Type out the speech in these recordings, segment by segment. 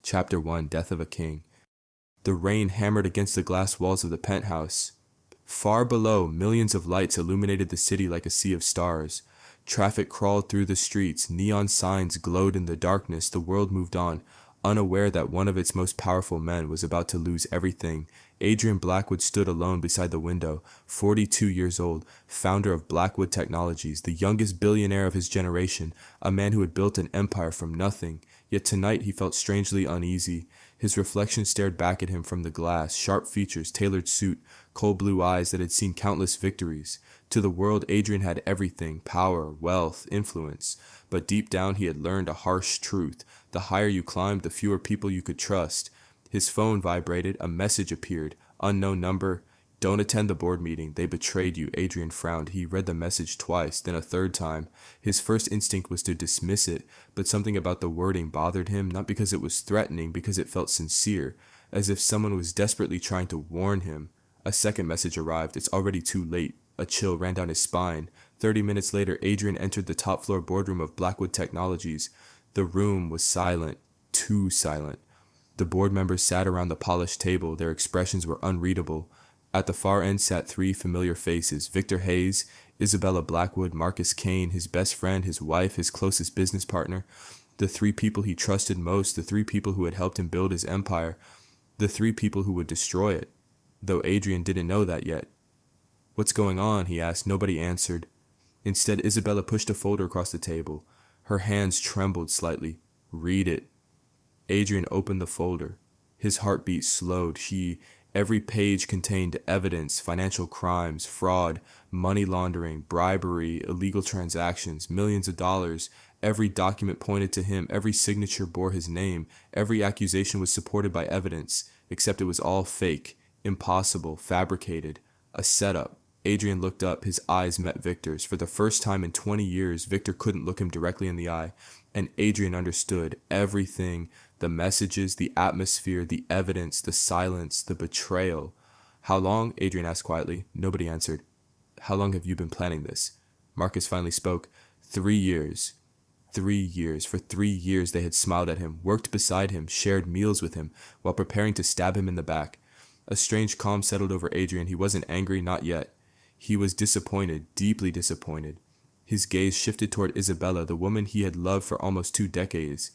Chapter 1, Death of a King. The rain hammered against the glass walls of the penthouse. Far below, millions of lights illuminated the city like a sea of stars. Traffic crawled through the streets, neon signs glowed in the darkness. The world moved on, unaware that one of its most powerful men was about to lose everything. Adrian Blackwood stood alone beside the window, 42 years old, founder of Blackwood Technologies, the youngest billionaire of his generation, a man who had built an empire from nothing. Yet tonight he felt strangely uneasy. His reflection stared back at him from the glass, sharp features, tailored suit, cold blue eyes that had seen countless victories. To the world, Adrian had everything: power, wealth, influence. But deep down he had learned a harsh truth. The higher you climbed, the fewer people you could trust. His phone vibrated. A message appeared. Unknown number. Don't attend the board meeting. They betrayed you. Adrian frowned. He read the message twice, then a third time. His first instinct was to dismiss it, but something about the wording bothered him, not because it was threatening, because it felt sincere, as if someone was desperately trying to warn him. A second message arrived. It's already too late. A chill ran down his spine. 30 minutes later, Adrian entered the top-floor boardroom of Blackwood Technologies. The room was silent. Too silent. The board members sat around the polished table. Their expressions were unreadable. At the far end sat three familiar faces: Victor Hayes, Isabella Blackwood, Marcus Kane, his best friend, his wife, his closest business partner, the three people he trusted most, the three people who had helped him build his empire, the three people who would destroy it, though Adrian didn't know that yet. "What's going on?" he asked. Nobody answered. Instead, Isabella pushed a folder across the table. Her hands trembled slightly. "Read it." Adrian opened the folder. His heartbeat slowed. Every page contained evidence: financial crimes, fraud, money laundering, bribery, illegal transactions, millions of dollars. Every document pointed to him. Every signature bore his name. Every accusation was supported by evidence, except it was all fake, impossible, fabricated, a setup. Adrian looked up. His eyes met Victor's. For the first time in 20 years, Victor couldn't look him directly in the eye, and Adrian understood everything: the messages, the atmosphere, the evidence, the silence, the betrayal. "How long?" Adrian asked quietly. Nobody answered. "How long have you been planning this?" Marcus finally spoke. 3 years. 3 years. For 3 years they had smiled at him, worked beside him, shared meals with him, while preparing to stab him in the back. A strange calm settled over Adrian. He wasn't angry, not yet. He was disappointed, deeply disappointed. His gaze shifted toward Isabella, the woman he had loved for almost 2 decades.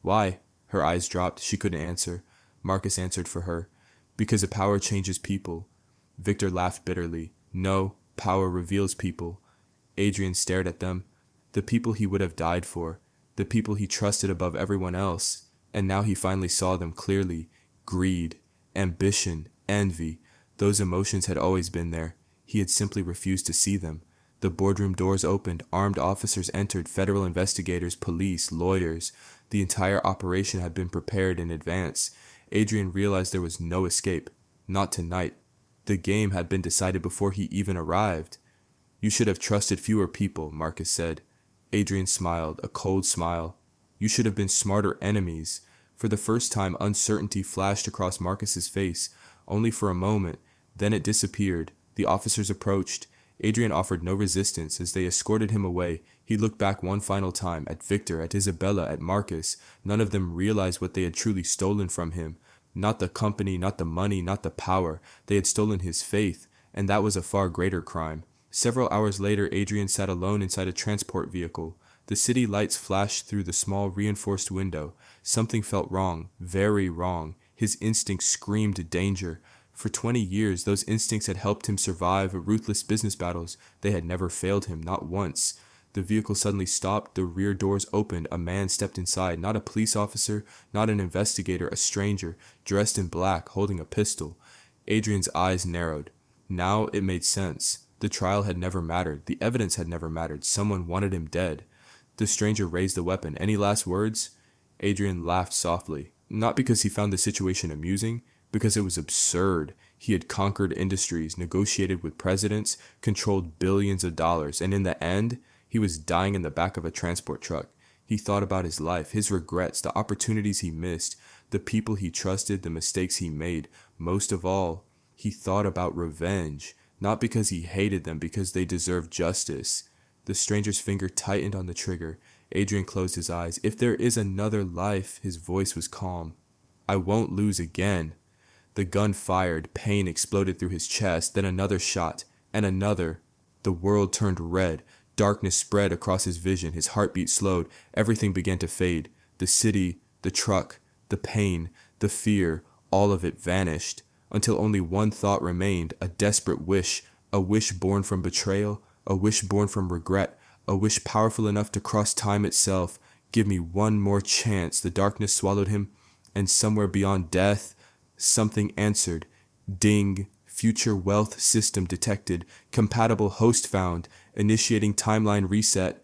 "Why?" Her eyes dropped. She couldn't answer. Marcus answered for her. "Because the power changes people." Victor laughed bitterly. "No, power reveals people." Adrian stared at them. The people he would have died for. The people he trusted above everyone else. And now he finally saw them clearly. Greed, ambition, envy. Those emotions had always been there. He had simply refused to see them. The boardroom doors opened. Armed officers entered, federal investigators, police, lawyers. The entire operation had been prepared in advance. Adrian realized there was no escape. Not tonight. The game had been decided before he even arrived. "You should have trusted fewer people," Marcus said. Adrian smiled, a cold smile. "You should have been smarter enemies." For the first time, uncertainty flashed across Marcus's face, only for a moment. Then it disappeared. The officers approached. Adrian offered no resistance as they escorted him away. He looked back one final time, at Victor, at Isabella, at Marcus. None of them realized what they had truly stolen from him. Not the company, not the money, not the power. They had stolen his faith, and that was a far greater crime. Several hours later, Adrian sat alone inside a transport vehicle. The city lights flashed through the small reinforced window. Something felt wrong, very wrong. His instincts screamed danger. For 20 years, those instincts had helped him survive ruthless business battles. They had never failed him, not once. The vehicle suddenly stopped. The rear doors opened. A man stepped inside. Not a police officer, not an investigator, a stranger, dressed in black, holding a pistol. Adrian's eyes narrowed. Now it made sense. The trial had never mattered. The evidence had never mattered. Someone wanted him dead. The stranger raised the weapon. "Any last words?" Adrian laughed softly. Not because he found the situation amusing, because it was absurd. He had conquered industries, negotiated with presidents, controlled billions of dollars, and in the end, he was dying in the back of a transport truck. He thought about his life, his regrets, the opportunities he missed, the people he trusted, the mistakes he made. Most of all, he thought about revenge, not because he hated them, because they deserved justice. The stranger's finger tightened on the trigger. Adrian closed his eyes. "If there is another life," his voice was calm, I won't lose again. The gun fired, pain exploded through his chest, then another shot, and another. The world turned red. Darkness spread across his vision. His heartbeat slowed. Everything began to fade. The city, the truck, the pain, the fear, all of it vanished, until only one thought remained, a desperate wish, a wish born from betrayal, a wish born from regret, a wish powerful enough to cross time itself. Give me one more chance. The darkness swallowed him, and somewhere beyond death, something answered. Ding. Future wealth system detected. Compatible host found. Initiating timeline reset.